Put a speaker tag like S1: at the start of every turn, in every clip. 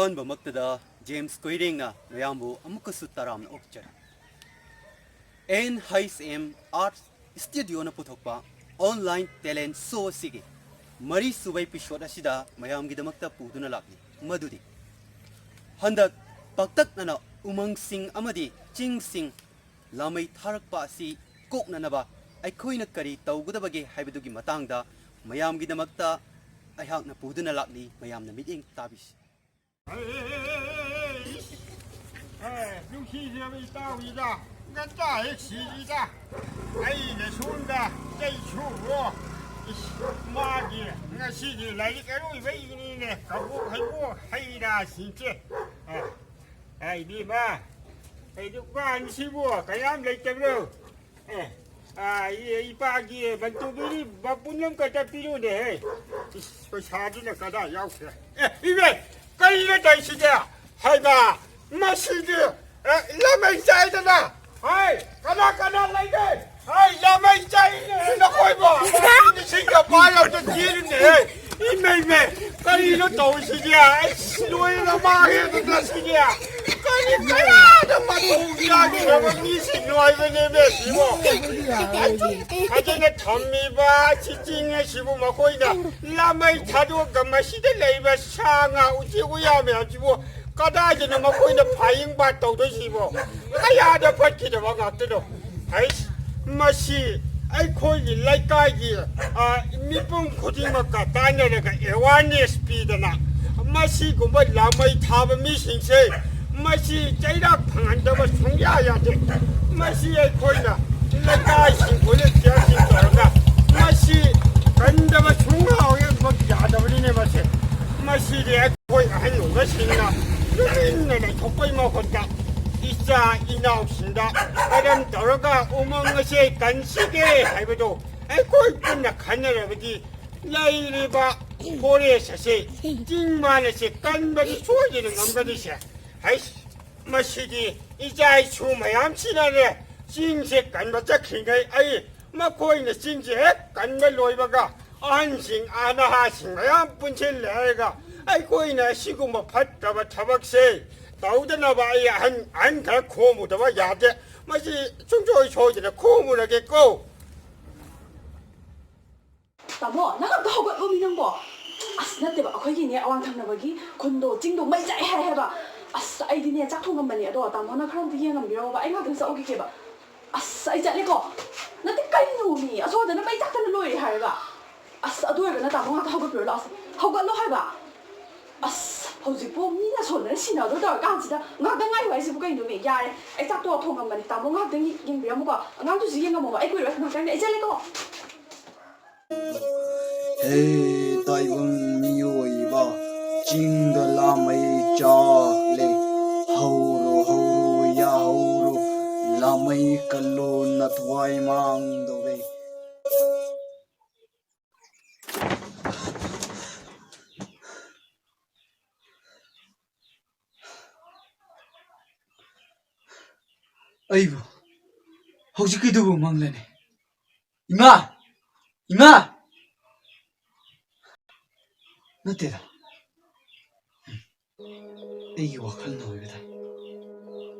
S1: ꯑꯍꯥꯟꯕꯃꯛꯇꯗ James ꯀꯣꯏꯔꯦꯡꯅ ꯃꯌꯥꯝꯕꯨ ꯑꯃꯨꯛꯀꯁꯨ ꯇꯔꯥꯝꯅ ꯑꯣꯛꯆꯔꯤ NHM Art Studioꯅ ꯄꯨꯊꯣꯛꯄ ꯑꯣꯟꯂꯥꯏꯟ ꯇꯦꯂꯦꯟꯠ ꯁꯣ ꯑꯁꯤꯒꯤ ꯃꯔꯤꯁꯨꯕ ꯑꯦꯄꯤꯁꯣꯗ ꯑꯁꯤꯗ ꯃꯌꯥꯝꯒꯤꯗꯃꯛꯇ ꯄꯨꯗꯨꯅ ꯂꯥꯛꯂꯤ ꯃꯗꯨꯗꯤ ꯍꯟꯗꯛ ꯄꯥꯛꯇꯛꯅꯅ ꯎꯃꯪꯁꯤꯡ ꯑꯃꯗꯤ ꯆꯤꯡꯁꯤꯡ ꯂꯥꯃꯩ ꯊꯥꯔꯛꯄ ꯑꯁꯤ ꯀꯣꯛꯅꯅꯕ ꯑꯩꯈꯣꯏꯅ ꯀꯔꯤ ꯇꯧꯒꯗꯕꯒꯦ ꯍꯥꯏꯕꯗꯨꯒꯤ ꯃꯇꯥꯡꯗ ꯃꯌꯥꯝꯒꯤꯗꯃꯛꯇ ꯑꯩꯍꯥꯛꯅ ꯄꯨꯗꯨꯅ ꯂꯥꯛꯂꯤ ꯃꯌꯥꯝꯅ ꯃꯤꯠꯌꯦꯡ ꯇꯥꯕꯤꯁꯤ
S2: ꯅꯨꯡꯁꯤꯖꯕ ꯏꯇꯥꯎꯒꯤꯗ ꯉꯟꯇꯥ ꯍꯦꯛ ꯁꯤꯔꯤꯗ ꯑꯩꯅ ꯁꯣꯝꯗ ꯆꯩꯁꯨꯔꯣ 마기 ngasi기 라이리 까로 이베이니네 가보 하고 하이라신체 아이디 마 아이디 관시고 가ям 레이터로 이 빠기 반토비리 바쁜놈 갖다 필요네 그 사진에 가다 야우세 이베 까이라 다시자 하이바 마시드 라멘 사이드나 하이 가다 라이데 Ai, làm anh chạy nó khôi bỏ nó sinh cả ba lần cho chia đi nè mày cái gì nó tội gì vậy anh nuôi nó ba hết nó gì vậy cái gì nó mà tù ra gì mà đi sinh nuôi với nè bé gì mà anh cái này thầm mi ba chỉ nghe gì mà khôi nè làm anh thay đổi cái mà xí đấy lấy về sang à uchi uya mẹ gì mà cái đó gì nó mà khôi nè phải những ba tàu đấy gì mà cái gì đó phải kia đó mà ngắt đó ai 마시 아이코이 라이카이 미분 고딩마카 다녀라가 에와니 스피드나 마시 고뭐 라마이 타바 미싱세 마시 짜이락 방한다바 송야야데 마시 아이코이나 라이카이 신고네 지하신 거가 마시 간다바 송하오에 뭐 야다버리네 마시 마시리 아이코이 하는 거 신나 여기는 족보이 먹었다 이자 이나옵신다. 그럼 들어가 오만 것이 간식에 해봐도 아이고이뿐나 가느라버지 나이리바 고래서시 찡만해시 깐발이 좋아지는 건거듯이 아이씨 마시기 이자 수마얌 지나네 찡색 간바자 킹가이 아이 마코이네 찡색 간발 로이바가 안싱 아나하싱 마얌 뿐칠 내가 아이고이네 시구마 팥다바 타박세 나오더나 봐야 한안갈 고무도 봐 야대 마치 중조의 조지네 고무라겠고
S3: 따모 나가 가고 의미는 뭐 아스 나때봐 거기네 아왕탕나버기 곤도 징도 매자이 해봐 아스 아이디네 짝퉁건만이 너 따모나 그런 비행은 미뤄봐 아이 가든 싸우게 해봐 아스 아이 잘리고 나때 까이노미 아소다는 매작다는 로이 해봐 아스 아도에가 나 따모 하고 하고 별로 아스 하고로 해봐 아스 hꯧꯖꯤꯛꯄꯨ ꯃꯤꯅ ꯁꯣꯟꯗꯅ ꯁꯤꯟꯅꯗꯣ ꯇꯧꯔꯀꯥꯟꯁꯤꯗ ꯉꯥꯛꯇꯪ ꯉꯥꯏꯌꯨ ꯍꯥꯏꯁꯤꯕꯨ ꯀꯩꯅꯣꯃꯤ ꯌꯥꯔꯦ ꯑꯩ ꯆꯥꯛꯇꯣ ꯊꯣꯡꯉꯝꯕꯅꯤ ꯇꯥꯃꯣ ꯉꯥꯛꯇꯪ ꯌꯦꯡꯕꯤꯔꯝꯃꯨꯀꯣ ꯑꯉꯥꯡꯗꯨꯁꯨ ꯌꯦꯡꯉꯝꯃꯣꯕ ꯑꯩ ꯀꯨꯏꯔꯣꯏ ꯉꯥꯛꯇꯪꯅꯦ ꯑꯩ ꯆꯠꯂꯦꯀꯣ
S4: ꯇꯥꯏꯕꯪ ꯃꯤꯑꯣꯏꯕ ꯆꯤꯡꯗ ꯂꯥꯃꯩ ꯆꯥꯛꯂꯦ ꯍꯧꯔꯣ ꯍꯧꯔꯣ ꯌꯥꯍꯧꯔꯣ ꯂꯥꯃꯩ ꯀꯜꯂꯣ ꯅꯊ꯭ꯋꯥꯏ ꯃꯥꯡꯗꯧꯔꯦ 아이고, ꯍꯧꯖꯤꯛꯀꯤꯗꯨꯕꯨ ꯃꯪꯂꯅꯦ 이마 ꯅꯠꯇꯦꯗ ꯑꯩꯒꯤ ꯋꯥꯈꯜꯅ ꯑꯣꯏꯕꯗ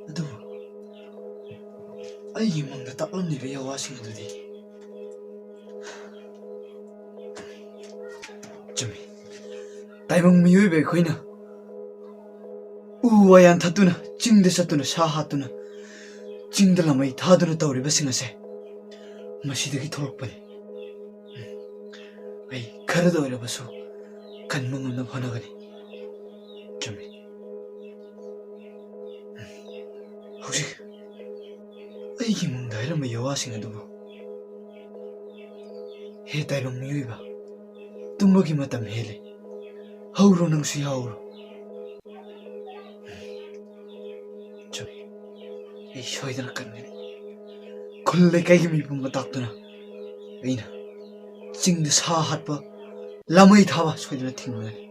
S4: ꯑꯗꯨꯕꯨ ꯑꯩꯒꯤ ꯃꯪꯗ ꯇꯥꯛꯂꯝꯂꯤꯕ ꯌꯥꯋꯥꯁꯤꯡ ꯑꯗꯨꯗꯤ ꯆꯨꯝꯃꯤ ꯇꯥꯏꯕꯪ ꯃꯤꯑꯣꯏꯕ ꯑꯩꯈꯣꯏꯅ ꯎ ꯋꯥ ꯌꯥꯟꯊꯠꯇꯨꯅ ꯆꯤꯡꯗ ꯆꯠꯇꯨꯅ ꯁꯥ ꯍꯥꯠꯇꯨꯅ ꯆꯤꯡꯗ ꯂꯥꯃꯩ ꯊꯥꯗꯨꯅ ꯇꯧꯔꯤꯕꯁꯤꯡ ꯑꯁꯦ ꯃꯁꯤꯗꯒꯤ ꯊꯣꯛꯂꯛꯄꯅꯤ ꯑꯩ ꯈꯔꯗ ꯑꯣꯏꯔꯕꯁꯨ ꯀꯟꯕ ꯉꯝꯅꯕ ꯍꯣꯠꯅꯒꯅꯤ ꯆꯨꯝꯃꯤ ꯍꯧꯖꯤꯛ ꯑꯩꯒꯤ ꯃꯪꯗ ꯍꯥꯏꯔꯝꯕ ꯌꯥꯋꯥꯁꯤꯡ ꯑꯗꯨꯕꯨ ꯍꯦ ꯇꯥꯏꯕꯪ ꯃꯤꯑꯣꯏꯕ ꯇꯨꯝꯕꯒꯤ ꯃꯇꯝ ꯍꯦꯜꯂꯦ ꯍꯧꯔꯣ ꯅꯪꯁꯨ ꯌꯥꯍꯧꯔꯣ ꯆꯨꯝꯃꯤ ꯑꯩ ꯁꯣꯏꯗꯅ ꯀꯟꯒꯅꯤ ꯈꯨꯜ ꯂꯩꯀꯥꯏꯒꯤ ꯃꯤꯄꯨꯝꯕ ꯇꯥꯛꯇꯨꯅ ꯑꯩꯅ ꯆꯤꯡꯗ ꯁꯥ ꯍꯥꯠꯄ ꯂꯥꯃꯩ ꯊꯥꯕ ꯁꯣꯏꯗꯅ ꯊꯤꯡꯒꯅꯤ